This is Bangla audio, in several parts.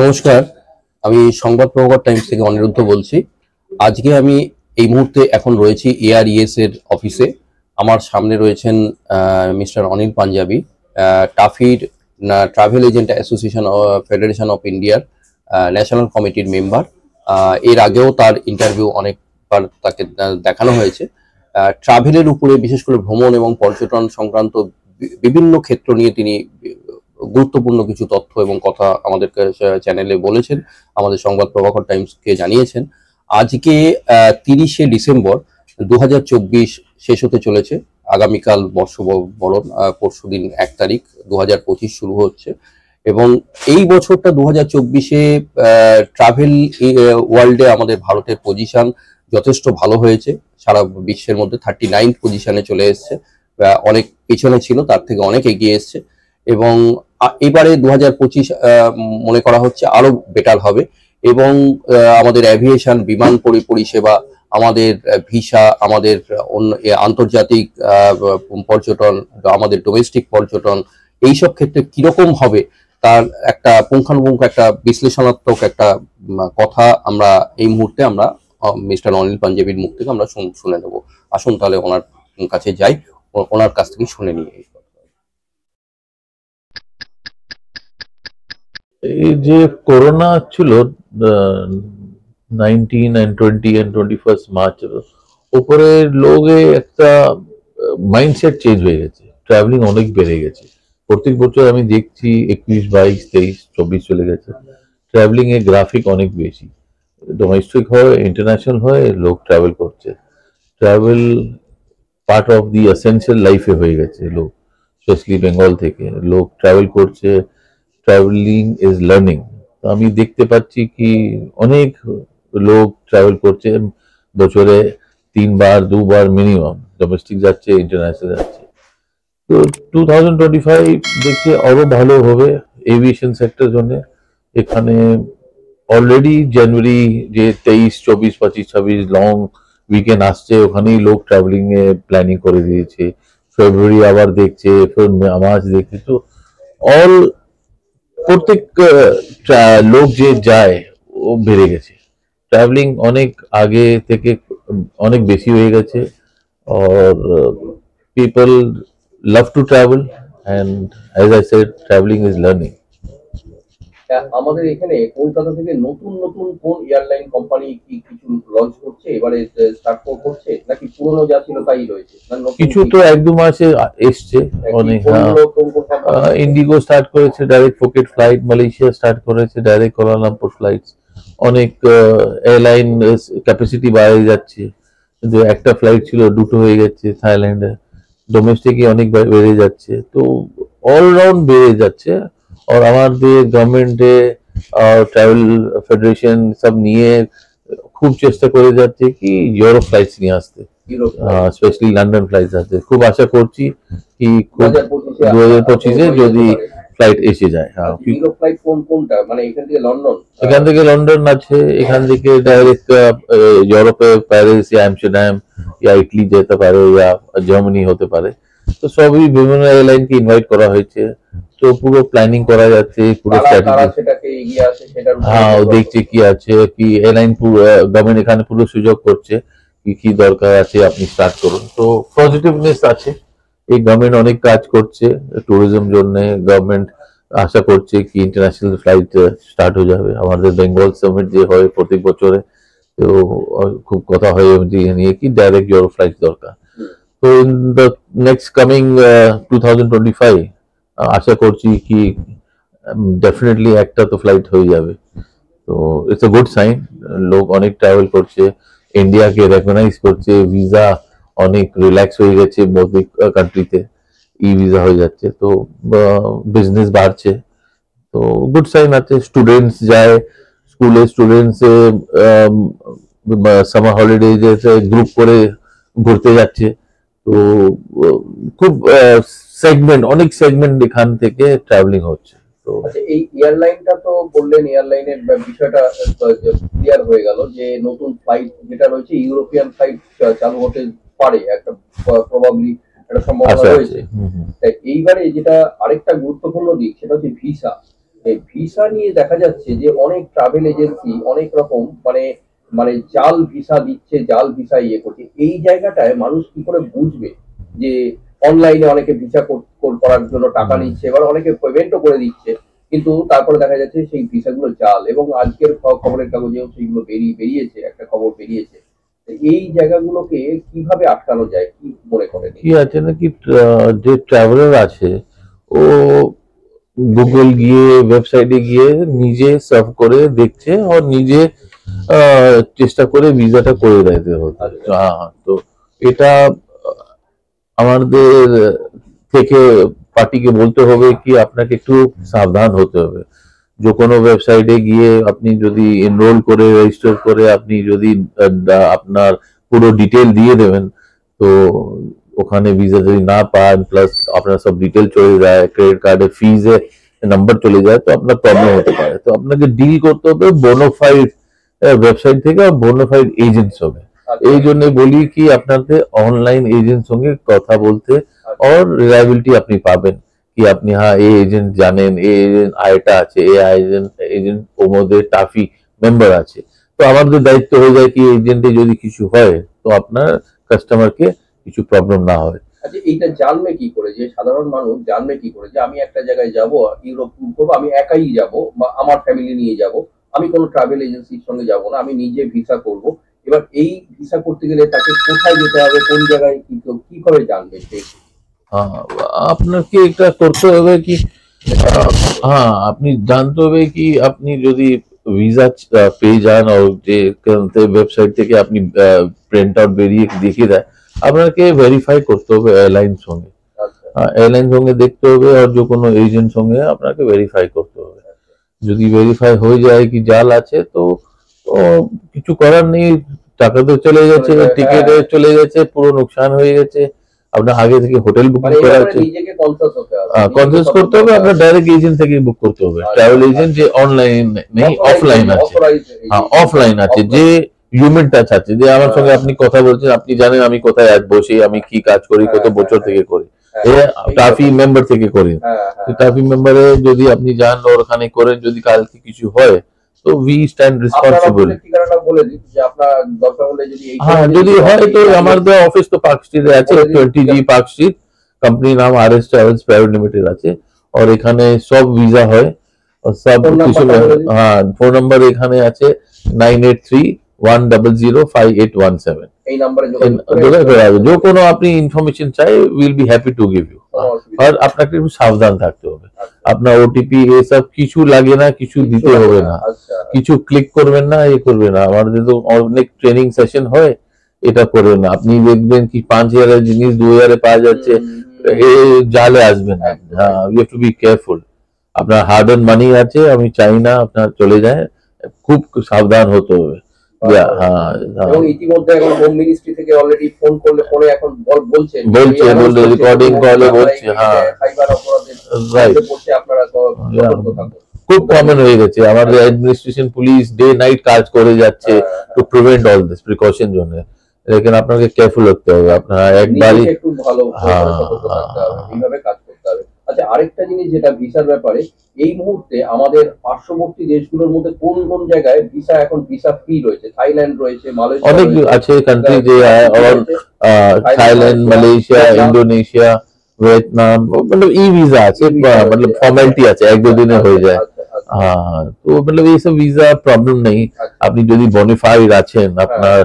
নমস্কার, আমি সংবাদ প্রভাকর টাইমস থেকে অনিরুদ্ধ বলছি। আজকে আমি এই মুহূর্তে এখন রয়েছি এআরইএস এর অফিসে। আমার সামনে রয়েছেন মিস্টার অনিল পাঞ্জাবি, টাফির travel agent association federation of ইন্ডিয়ার ন্যাশনাল কমিটির মেম্বার। এর আগেও তার ইন্টারভিউ অনেকবার তাকে দেখানো হয়েছে। ট্রাভেলের উপরে, বিশেষ করে ভ্রমণ এবং পর্যটন সংক্রান্ত বিভিন্ন ক্ষেত্র নিয়ে তিনি গুরুত্বপূর্ণ কিছু তথ্য এবং কথা আমাদের চ্যানেলে বলেছেন, আমাদের সংবাদ প্রভাকর টাইমসকে জানিয়েছেন। আজকে 30শে ডিসেম্বর 2024 শেষ হতে চলেছে। আগামীকাল বর্ষবরণ, পরশুদিন 1 তারিখ 2025 শুরু হচ্ছে। এবং এই বছরটা 2024-এ ট্রাভেল ওয়ার্ল্ডে আমাদের ভারতের পজিশন যথেষ্ট ভালো হয়েছে। সারা বিশ্বের মধ্যে 39 পজিশনে চলে এসছে। অনেক পিছনে ছিল, তার থেকে অনেক এগিয়ে এসছে। এবং এবারে 2025 মনে করা হচ্ছে আরো বেটার হবে। এবং আমাদের অ্যাভিয়েশন, বিমান পরিষেবা, আমাদের ভিসা, আমাদের আন্তর্জাতিক পর্যটন, আমাদের ডোমেস্টিক পর্যটন, এইসব ক্ষেত্রে কিরকম হবে তার একটা পুঙ্খানুপুঙ্খ একটা বিশ্লেষণাত্মক একটা কথা আমরা এই মুহূর্তে আমরা মিস্টার অনিল পাঞ্জাবির মুখ থেকে আমরা শুনে নেব। আসুন তাহলে ওনার কাছে যাই, ওনার কাছ থেকে শুনে নিই। এই যে করোনা ছিল 19 and 20 and 21st মার্চ, উপরে লোকে একটা মাইন্ডসেট চেঞ্জ হয়ে গেছে, ট্রাভেলিং অনেক বেড়ে গেছে। প্রত্যেক বছর আমি দেখছি 21, 22, 23, 24 চলে গেছে, ট্রাভেলিং এর গ্রাফিক অনেক বেশি। ডোমেস্টিক হয়, ইন্টারন্যাশনাল হয়, লোক ট্রাভেল করছে। Travel part of the essential লাইফে হয়ে গেছে। লোক স্পেশালি বেঙ্গল থেকে লোক ট্রাভেল করছে। Travelling is learning. আমি দেখতে পাচ্ছি কি অনেক লোক ট্রাভেল করছে, বছরে 3 বার 2 বার মিনিমাম ডোমেস্টিক যাচ্ছে, ইন্টারন্যাশনাল যাচ্ছে। তো 2025 দেখছি আরো ভালো হবে এভিয়েশন সেক্টর জন্য। এখানে অলরেডি জানুয়ারি যে 23, 24, 25, 26 লং উইকেন্ড আসছে, ওখানেই লোক ট্রাভেলিং এ প্ল্যানিং করে দিয়েছে। ফেব্রুয়ারি আবার দেখছে, মার্চ দেখছে। তো অল প্রত্যেক লোক যে যায় ও বেড়ে গেছে। ট্রাভেলিং অনেক আগে থেকে অনেক বেশি হয়ে গেছে। আর people love to travel, and as I said, travelling is learning. আমাদের এখানে কলকাতা থেকে নতুন নতুন কোন এয়ারলাইন কোম্পানি কি কিছু লঞ্চ করছে, এবারে স্টার্ট করছে, নাকি পুরনো যা ছিল তাই রয়েছে? কিছু তো 1-2 মাসে এসছে অনেক। ইন্ডিগো স্টার্ট করেছে direct Phuket flight, Malaysia start করেছে ডাইরেক্ট কুয়ালালামপুর ফ্লাইটস। অনেক এয়ারলাইন ক্যাপাসিটি বাড়িয়ে যাচ্ছে, কিন্তু একটা ফ্লাইট ছিল, দুটো হয়ে গেছে থাইল্যান্ডে। ডোমেস্টিকই অনেক বেড়ে যাচ্ছে, তো অলরাউন্ড বেড়ে যাচ্ছে। আর আমাদের গভর্নমেন্টে ট্রাভেল ফেডারেশন সব নিয়ে খুব চেষ্টা করে যাচ্ছে কি ইউরোপ ফ্লাইটস নিয়ে আসতে, স্পেশালি লন্ডন ফ্লাইটস আসতে। খুব আশা করছি কি 2025-এ যদি ফ্লাইট এসে যায়। হ্যাঁ, ইউরোপ ফ্লাইট কোনটা, মানে এখান থেকে লন্ডন? এখান থেকে লন্ডন আছে, এখান থেকে ডাইরেক্ট ইউরোপে প্যারিস ইয়া আমস্টারডাম ইয়া ইটালি যেতে পারে, ইয়া জার্মানি হতে পারে। তো সবই বিভিন্ন এয়ারলাইনকে ইনভাইট করা হয়েছে। তো পুরো প্ল্যানিং করা যাচ্ছে, পুরো হ্যাঁ দেখছে কি আছে, কি এয়ারলাইন পুরো গভর্নমেন্ট এখানে পুরো সুযোগ করছে, কি কি দরকার আছে আপনি স্টার্ট করুন। তো পজিটিভনেস আছে। এই গভর্নমেন্ট অনেক কাজ করছে ট্যুরিজম জন্য। গভর্নমেন্ট আশা করছে কি ইন্টারন্যাশনাল ফ্লাইট স্টার্ট হয়ে যাবে। আমাদের বেঙ্গল সামিট যে হয় প্রত্যেক বছরে, তো খুব কথা হয় নিয়ে কি ডাইরেক্ট ইউরোপ ফ্লাইট দরকার। তো ইন দ্য নেক্সট কামিং 2025 আশা করছি কি ডেফিনেটলি একটা তো ফ্লাইট হয়ে যাবে। তো ইটস এ গুড সাইন। লোক অনেক ট্রাভেল করছে, ইন্ডিয়াকে রেকগনাইজ করছে, ভিসা অনেক রিল্যাক্স হয়ে গেছে প্রত্যেক কান্ট্রিতে, ই ভিসা হয়ে যাচ্ছে। তো বিজনেস বাড়ছে, তো গুড সাইন আছে। স্টুডেন্টস যায় স্কুলে, স্টুডেন্টস সামার হলিডে গ্রুপ করে ঘুরতে যাচ্ছে। তো খুব সেগমেন্ট, অনেক সেগমেন্ট এখান থেকে ট্রাভেলিং হচ্ছে। তো এই এয়ারলাইনটা তো বললেন, এয়ারলাইনের বিষয়টা ক্লিয়ার হয়ে গেল যে নতুন ফ্লাইট যেটা রয়েছে, ইউরোপিয়ান ফ্লাইট চালু হতে পারে, একটা প্রবাবলি একটা সম্ভাবনা রয়েছে। এইবারে যেটা আরেকটা গুরুত্বপূর্ণ দিক, সেটা হচ্ছে ভিসা। এই ভিসা নিয়ে দেখা যাচ্ছে যে অনেক ট্রাভেল এজেন্সি অনেক রকম মানে মানে জাল ভিসা দিচ্ছে, জাল ভিসা ইয়ে করছে। এই জায়গাটায় মানুষ কি করে বুঝবে যে অনলাইনে অনেকে ভিসা করার জন্য টাকা নিচ্ছে, এবার অনেকে পেমেন্টও করে দিচ্ছে, কিন্তু তারপরে দেখা যাচ্ছে সেই ভিসাগুলো জাল। এবং আজকের খবরের কাগজেও সেইগুলো বেরিয়েছে, একটা খবর বেরিয়েছে। তো এই জায়গাগুলোকে কিভাবে আটকানো যায়, কি মনে করেন? কি আছে নাকি যে ট্রাভেলার আছে ও গুগল গিয়ে ওয়েবসাইটে গিয়ে নিজে সার্চ করে দেখছে আর নিজে চেষ্টা করে ভিসাটা করে দিতে হচ্ছে। হ্যাঁ, তো এটা আমাদের থেকে পার্টিকে বলতে হবে কি আপনাকে একটু সাবধান হতে হবে। যে কোনো ওয়েবসাইটে গিয়ে আপনি যদি এনরোল করে রেজিস্টার করে আপনি যদি আপনার পুরো ডিটেল দিয়ে দেবেন, তো ওখানে ভিসা যদি না পান প্লাস আপনার সব ডিটেল চলে যায়, ক্রেডিট কার্ডের ফিজে নাম্বার চলে যায়, তো আপনার প্রবলেম হতে পারে। তো আপনাকে ডিল করতে হবে বোনাফাইড ওয়েবসাইট থেকে আর বোনাফাইড এজেন্টস হবে। এই জন্য বলি কি আপনাকে অনলাইন এজেন্ট সঙ্গে কথা বলতে और रिलायबिलिटी আপনি পাবেন কি আপনি হ্যাঁ এই এজেন্ট জানেন, এই এজেন্ট আইটা আছে, এই এজেন্ট ওর মধ্যে টাফি মেম্বার আছে। তো আমাদের দায়িত্ব হয়ে যায় কি এজেন্টে যদি কিছু হয় তো আপনার কাস্টমারকে কিছু প্রবলেম না হয়। আচ্ছা, এইটা জানবে কি করে, যে সাধারণ মানুষ জানবে কি করে যে আমি একটা জায়গায় যাব, ইউরোপ ট্যুর করবো, আমি একাই যাব বা আমার ফ্যামিলি নিয়ে যাব, আমি কোনো ট্রাভেল এজেন্সির সঙ্গে যাব না, আমি নিজে ভিসা করব। এবার এই ভিসা করতে গেলে তাকে কোথায় যেতে হবে, কোন জায়গায় কি করে জানবে সে? হ্যাঁ, আপনাকে এটা করতে হবে কি হ্যাঁ আপনি জানতে হবে কি আপনি যদি ভিসা পেয়ে যান আর যে ওয়েবসাইট থেকে আপনি প্রিন্ট আউট বেরিয়ে দেখিয়ে দেয়, আপনাকে ভেরিফাই করতে হবে এয়ারলাইন সঙ্গে। এয়ারলাইন সঙ্গে দেখতে হবে আর যে কোনো এজেন্ট সঙ্গে আপনাকে ভেরিফাই করতে হবে। যদি ভেরিফাই হয়ে যায় কি জাল আছে তো কিছু করার নেই, টাকা তো চলে গেছে, টিকিটে চলে গেছে, পুরো নোকসান হয়ে গেছে। আপনার আগে থেকে হোটেল বুকিং করা আছে, কনসিয়াস করতে হবে, আপনার ডাইরেক্ট এজেন্ট থেকে বুক করতে হবে। ট্রাভেল এজেন্ট যে অনলাইন নেই অফলাইন আছে, হ্যাঁ অফলাইন আছে, যে হিউম্যান টাচ আছে, যে আমার সঙ্গে আপনি কথা বলছেন, আপনি জানেন আমি কোথায় বসে আমি কি কাজ করি, কত বছর থেকে করি, টাফি মেম্বার থেকে করি। টাফি মেম্বারে যদি আপনি যান ওখানে করেন, যদি কালকে কিছু হয় তো উই স্ট্যান্ড রেসপন্সিবল। হ্যাঁ যদি হয় তো আমাদের অফিস তো পার্ক স্ট্রিটে আছে, 20G পার্ক স্ট্রিট, কোম্পানি নাম RS ট্রাভেলস প্রাইভেট লিমিটেড আছে, আর এখানে সব ভিসা হয় और सब কিছু। হ্যাঁ ফোন নাম্বার এখানে আছে 9831005817। এই নম্বরে যোগাযোগ করে যে কোনো আপনি ইনফরমেশন চাই will be happy to give you. আর আপনাকে একটু সাবধান থাকতে হবে, আপনার ওটিপি এসব কিছু লাগে না, কিছু দিতে হবে না, কিছু ক্লিক করবেন না, এ করবেন না। আমাদের তো অনেক ট্রেনিং সেশন হয়, এটা করবেন না। আপনি দেখবেন কি 5000 জিনিস 2000 পাওয়া যাচ্ছে, এ জালে আসবে না। হ্যাঁ you have to be careful. আপনার হার্ড আর্ন মানি আছে, আমি চাই না আপনার চলে যায়, খুব সাবধান হতে হবে। এবং ইতিমধ্যে এখন হোম মিনিস্ট্রি থেকে অলরেডি ফোন করলে ফোনে এখন বলছে রেকর্ডিং কলে বলছে, হ্যাঁ আপনারা সতর্ক থাকুন। খুব কমন হয়ে গেছে, আমাদের অ্যাডমিনিস্ট্রেশন পুলিশ ডে নাইট কাজ করে যাচ্ছে to prevent all this precaution জন্য। লেকিন আপনাকে কেয়ারফুল হতে হবে, আপনারা একবারই একটু ভালো এইভাবে কাজ করতে হবে। আচ্ছা, আরেকটা জিনিস যেটা ভিসার ব্যাপারে, এই মুহূর্তে আমাদের পার্শ্ববর্তী দেশগুলোর মধ্যে কোন কোন জায়গায় ভিসা এখন ভিসা ফ্রি রয়েছে? থাইল্যান্ড রয়েছে, মালয়েশিয়া অনেক আছে কান্ট্রি, যে থাইল্যান্ড, মালয়েশিয়া, ইন্দোনেশিয়া, ভিয়েতনাম, मतलब ई वीजा আছে, मतलब ফর্মালিটি আছে, 1-2 দিনে হয়ে যায়। হ্যাঁ তো मतलब এই সব ভিসা প্রবলেম নেই। আপনি যদি বনিফাইড আছেন, আপনার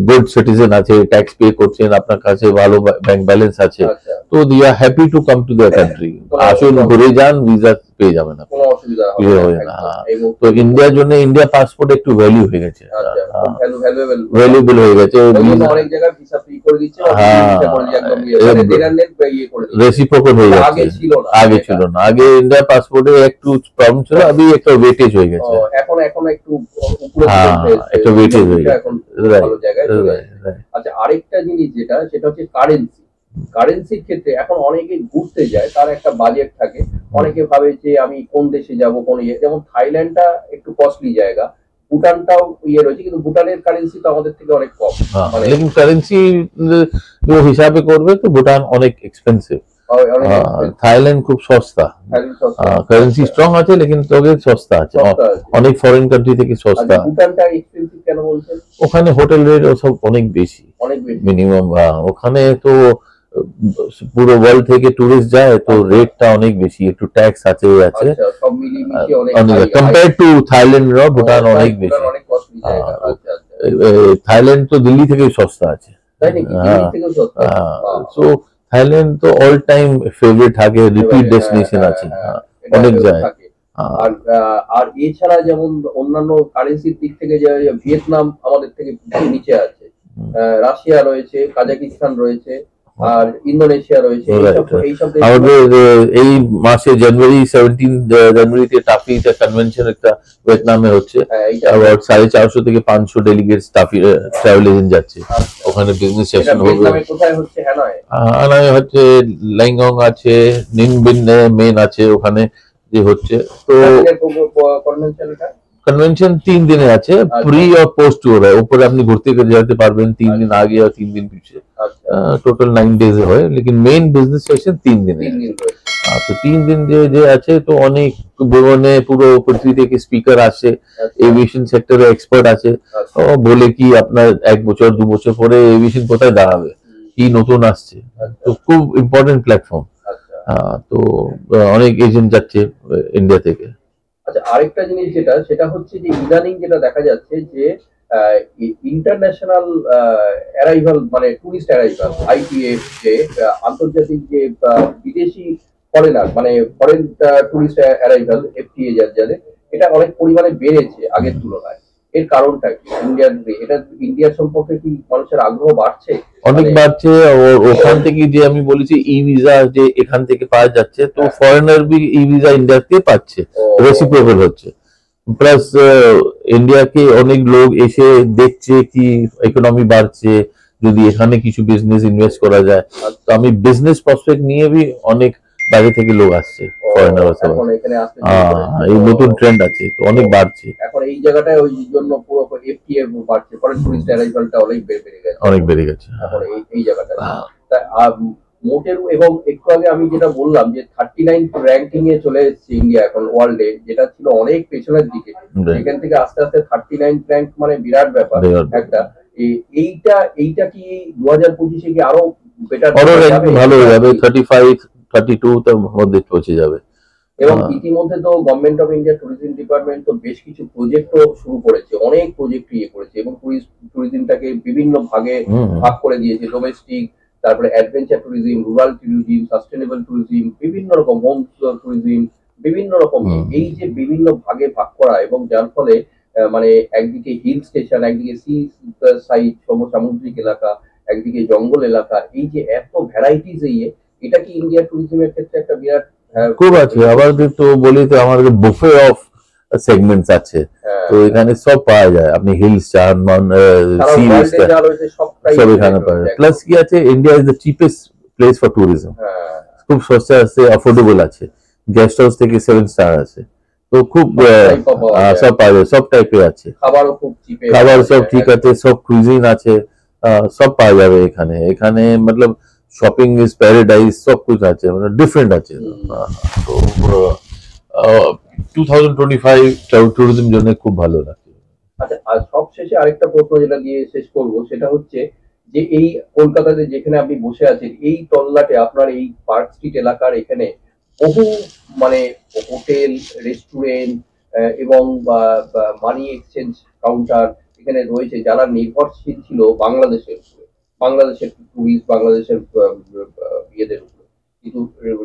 গুড সিটিজেন আছে, ট্যাক্স পে করছেন, আপনার কাছে ভালো ব্যাংক ব্যালেন্স আছে, তো they are happy to come to their country. আসুন ঘুরে যান, ভিসা পেয়ে যাবেন, কোনো অসুবিধা হবে না। তো ইন্ডিয়ার জন্য ইন্ডিয়া পাসপোর্ট একটু ভ্যালু হয়ে গেছে, ভ্যালুয়েবল হয়ে গেছে, অনেক জায়গায় ভিসা ফ্রি করে দিচ্ছে, রেসিপ্রোকাল হয়ে যাচ্ছে, আগে ছিল না। আগে ইন্ডিয়া পাসপোর্টে একটু প্রবলেম ছিল, আমি একটা ওয়েটেজ হয়ে গেছে, এখন একটু একটা ওয়েটেজ হয়ে গেছে। আচ্ছা, আরেকটা জিনিস যেটা, সেটা হচ্ছে কারেন্সি। কারেন্সির ক্ষেত্রে এখন অনেকে ঘুরতে যায়, তার একটা বাজেট থাকে, অনেকে ভাবে যে আমি কোন দেশে যাব, কোন যেমন থাইল্যান্ডটা একটু কস্টলি জায়গা, ভুটানটাও রয়েছে, কিন্তু ভুটানের কারেন্সি তো আমাদের থেকে অনেক কম, মানে কারেন্সি হিসাবে করবে তো ভুটান অনেক এক্সপেন্সিভ। অনেক expensive। থাইল্যান্ড খুব সস্তা, থাইল্যান্ড সস্তা। কারেন্সি স্ট্রং আছে লেকিন তবে সস্তা আছে, সস্তা আছে। অনেক ফরেন কান্ট্রি থেকে সস্তা। ভুটানটা এক্সপেন্সিভ কেন বলছেন? ওখানে হোটেল রেট সব অনেক বেশি, অনেক বেশি। মিনিমাম। ওখানে তো পুরো ওয়ার্ল্ড থেকে টুরিস্ট যায় তো রেটটা অনেক বেশি, একটু ট্যাক্স আছে আচ্ছা, সব মিলিয়ে মিশিয়ে অনেক কম্পেয়ার টু থাইল্যান্ড ভুটান অনেক ভুটান বেশি। অনেক কস্টলি জায়গা। আচ্ছা আচ্ছা। থাইল্যান্ড তো দিল্লি থেকে সস্তা আছে। তাই নাকি? দিল্লি থেকেও সস্তা? সো থাইল্যান্ড তো অল টাইম ফেভারিট থাকে, রিপিট ডেস্টিনেশন আছে, অনেক যায়। আর আর এছাড়া যেমন অন্যান্য কারেন্সির দিক থেকে যে ভিয়েতনাম আমাদের থেকে নিচে আছে, রাশিয়া রয়েছে, কাজাকিস্তান রয়েছে, আর ইন্দোনেশিয়া রয়েছে। এইসব আমাদের এই মাসে জানুয়ারি 17 জানুয়ারিতে টাফি কনভেনশন একটা ভিয়েতনামে হচ্ছে, আবার 450 থেকে 500 ডেলিগেটস টাফি ট্রাভেল এজেন্ট যাচ্ছে ওখানে, বিজনেস সেশন হবে। কোথায় হচ্ছে? হ্যানয়। হানয় হচ্ছে, লাইংগং আছে, নিনবিন মেন আছে ওখানে যে হচ্ছে। তো কনভেনশন 3 দিনে আছে, প্রি और পোস্ট ট্যুর হয়, উপরে আপনি ঘুরতে যেতে পারবেন 3 দিন আগে আর 3 দিন পিছিয়ে, টোটাল 9 ডেজ হয়, লেকিন মেইন বিজনেস সেশন 3 দিনে। তো 3 দিন যে আছে তো অনেক মানে পুরো পৃথিবী থেকে স্পিকার আসে, এভিয়েশন সেক্টরে এক্সপার্ট আছে, বলে কি আপনার 1 বছর 2 বছর পরে এভিয়েশন কোথায় দাঁড়াবে, কি নতুন আসছে, তো খুব ইম্পর্টেন্ট প্ল্যাটফর্ম। তো অনেক এজেন্ট যাচ্ছে ইন্ডিয়া থেকে। আচ্ছা, আরেকটা জিনিস সেটা হচ্ছে যে ইদানিং যেটা দেখা যাচ্ছে যে ইন্টারন্যাশনাল অ্যারাইভাল, মানে টুরিস্ট অ্যারাইভাল, আইটিএফ, যে আন্তর্জাতিক যে বিদেশি ফরেনার, মানে ফরেন টুরিস্ট অ্যারাইভাল, এফটিএ যাদের, এটা অনেক পরিমাণে বেড়েছে আগের তুলনায়। এর কারণটা কি? ইন্ডিয়ার সম্পর্কে কি মানুষের আগ্রহ বাড়ছে? অনেক বাড়ছে। ওখান থেকে যে আমি বলেছি ই ভিসা যে এখান থেকে পাওয়া যাচ্ছে, তো foreigner B e visa India থেকে পাচ্ছে, রেসিপ্রোকাল হচ্ছে। প্লাস ইন্ডিয়াকে অনেক লোক এসে দেখছে কি ইকোনমি বাড়ছে, যদি এখানে কিছু বিজনেস ইনভেস্ট করা যায়। তো আমি বিজনেস প্রসপেক্ট নিয়ে বি অনেক বাইরে থেকে লোক আসছে, ফরেনার। এই নতুন ট্রেন্ড আছে, তো অনেক বাড়ছে এখন এই জায়গাটায়, ওই জন্য পুরো এফটিএ বাড়ছে, ফরেন টুরিস্ট অ্যারাইভালটা অনেক বেড়ে গেছে, অনেক বেড়ে গেছে এখন এই জায়গাটা। মোটের, এবং একটু আগে আমি যেটা বললাম যে 39 র্যাঙ্কিং এ চলে এসেছে ইন্ডিয়া এখন ওয়ার্ল্ডে, যেটা ছিল অনেক পেছনের দিকে, এখান থেকে আস্তে আস্তে 39 র্যাঙ্ক, মানে বিরাট ব্যাপার একটা। এইটা কি 2025-এ কি আরো বেটার, আরো র্যাঙ্ক ভালো হয়ে যাবে, 35 32 তার মধ্যে পৌঁছে যাবে। এবং ইতিমধ্যে তো government of India tourism department তো বেশ কিছু প্রজেক্টও শুরু করেছে, অনেক প্রজেক্ট করেছে, এবং ট্যুরিজমটাকে বিভিন্ন ভাগে ভাগ করে দিয়েছে, ডোমেস্টিক, তারপরে adventure tourism, rural tourism, sustainable tourism, বিভিন্ন রকম হোম ট্যুরিজম, বিভিন্ন রকম। এই যে বিভিন্ন ভাগে ভাগ করা, এবং যার ফলে মানে একদিকে হিল স্টেশন, একদিকে সি সাইড সামুদ্রিক এলাকা, একদিকে জঙ্গল এলাকা, এই যে এত ভ্যারাইটিস, এটা কি ইন্ডিয়া ট্যুরিজমের ক্ষেত্রে একটা বিরাট খুব আছে। আবার তো বলি তো আমাদের বুফে অফ সেগমেন্টস আছে, তো এখানে সব পাওয়া যায়, আপনি হিলস চান, সি সব এখানে পাওয়া যায়। প্লাস কি আছে, India is the cheapest place for tourism, খুব সস্তা আছে, অ্যাফোর্ডেবল আছে, গেস্ট হাউস থেকে 7 স্টার আছে, তো খুব সব পাওয়া যায়, সব টাইপের আছে, খাবার সব ঠিক আছে, সব কুইজিন আছে, সব পাওয়া যাবে এখানে। এখানে মতলব শপিং ইজ প্যারাডাইজ, সব কিছু আছে, মানে ডিফারেন্ট আছে। তো 2025 ট্যুরিজম জন্য খুব ভালো লাগছে। আচ্ছা, আর সবশেষে আরেকটা প্রশ্ন যেটা দিয়ে শেষ করবো, সেটা হচ্ছে যে এই কলকাতাতে যেখানে আপনি বসে আছেন, এই তল্লাটে আপনার এই পার্ক স্ট্রিট এলাকার এখানে বহু, মানে হোটেল, রেস্টুরেন্ট এবং মানি এক্সচেঞ্জ কাউন্টার এখানে রয়েছে, যারা নির্ভরশীল ছিল বাংলাদেশের উপরে, বাংলাদেশের টুরিস্ট, বাংলাদেশের ইয়েদের উপরে। কিন্তু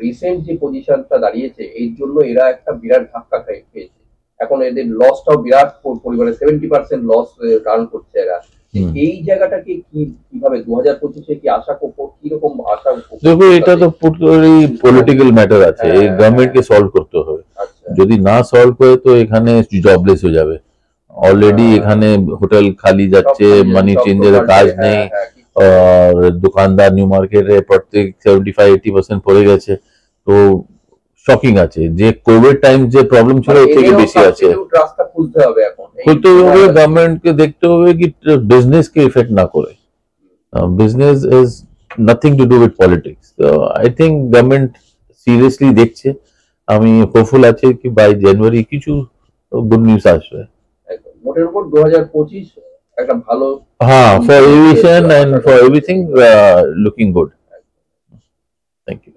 রিসেন্ট যে পজিশনটা দাঁড়িয়েছে, এর জন্য এরা একটা বিরাট ধাক্কা খেয়েছে। এখন এদের লসটাও বিরাট পরিমাণে, 70% লস রান করছে এরা। এই জায়গাটাকে কিভাবে 2025-এ কি আশা কিরকম আশা? দেখো, এটা তো পুরোপুরি পলিটিক্যাল ম্যাটার আছে, এই গভর্নমেন্টকে সলভ করতে হবে। যদি না সলভ করে তো এখানে জবলেস হয়ে যাবে। অলরেডি এখানে হোটেল খালি যাচ্ছে, মানি চেঞ্জের কাজ নেই, আর দোকানদার নিউ মার্কেটে প্রত্যেক 75-80% পড়ে গেছে। তো শকিং আছে যে কোভিড টাইম যে প্রবলেম ছিল এর থেকে বেশি আছে। রাস্তা খুলতে হবে এখন, খুলতে হবে, গভর্নমেন্টকে দেখতে হবে কি বিজনেসকে ইফেক্ট না করে। Business is nothing to do with politics. So I think government seriously দেখছে, আমি হোপফুল আছে কি বাই জানুয়ারি কিছু গুড নিউজ আসবে। মোটের উপর 2025 একটা ভালো, হ্যাঁ, for aviation and for everything looking good. Thank you.